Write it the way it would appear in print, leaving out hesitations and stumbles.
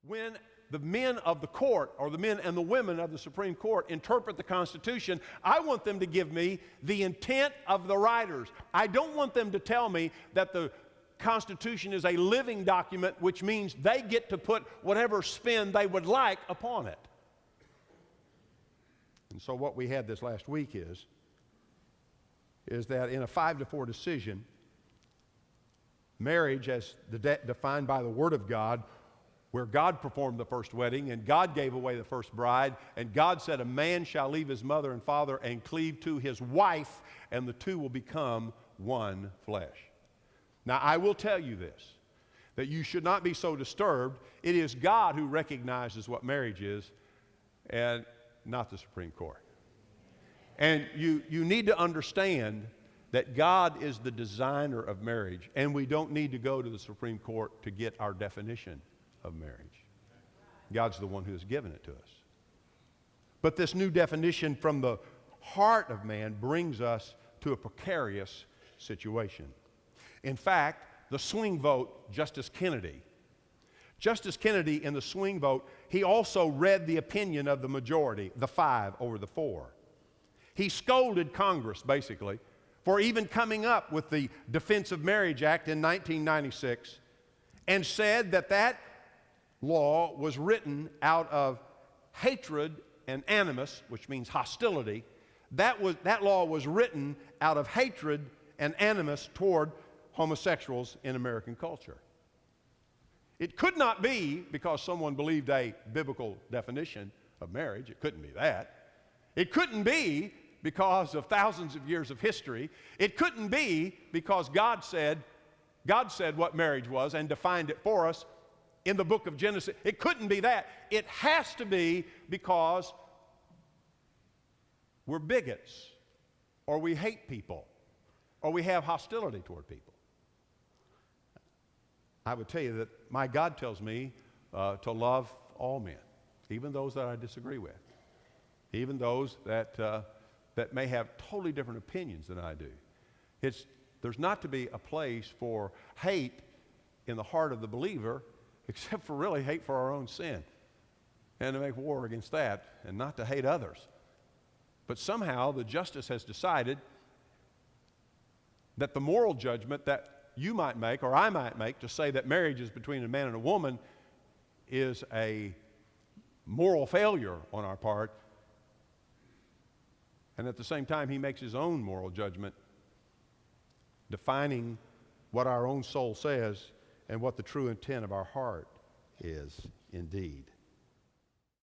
When the men of the court, or the men and the women of the Supreme Court, interpret the Constitution, I want them to give me the intent of the writers. I don't want them to tell me that the Constitution is a living document, which means they get to put whatever spin they would like upon it. And so what we had this last week is that in a 5-4 decision, marriage as defined by the Word of God, where God performed the first wedding and God gave away the first bride, and God said a man shall leave his mother and father and cleave to his wife, and the two will become one flesh. Now I will tell you this, that you should not be so disturbed. It is God who recognizes what marriage is, and not the Supreme Court. And you need to understand that God is the designer of marriage, and we don't need to go to the Supreme Court to get our definition of marriage. God's the one who has given it to us. But this new definition from the heart of man brings us to a precarious situation. In fact, the swing vote, Justice Kennedy in the swing vote, he also read the opinion of the majority, the 5 over the 4. He scolded Congress, basically, for even coming up with the Defense of Marriage Act in 1996, and said that that law was written out of hatred and animus, which means hostility. That law was written out of hatred and animus toward homosexuals in American culture. It could not be because someone believed a biblical definition of marriage. It couldn't be that. It couldn't be because of thousands of years of history. It couldn't be because God said what marriage was and defined it for us in the book of Genesis. It couldn't be that. It has to be because we're bigots, or we hate people, or we have hostility toward people. I would tell you that my God tells me to love all men, even those that I disagree with, even those that may have totally different opinions than I do. There's not to be a place for hate in the heart of the believer, except for really hate for our own sin, and to make war against that, and not to hate others. But somehow the justice has decided that the moral judgment that you might make, or I might make, to say that marriage is between a man and a woman is a moral failure on our part. And at the same time, he makes his own moral judgment, defining what our own soul says and what the true intent of our heart is indeed.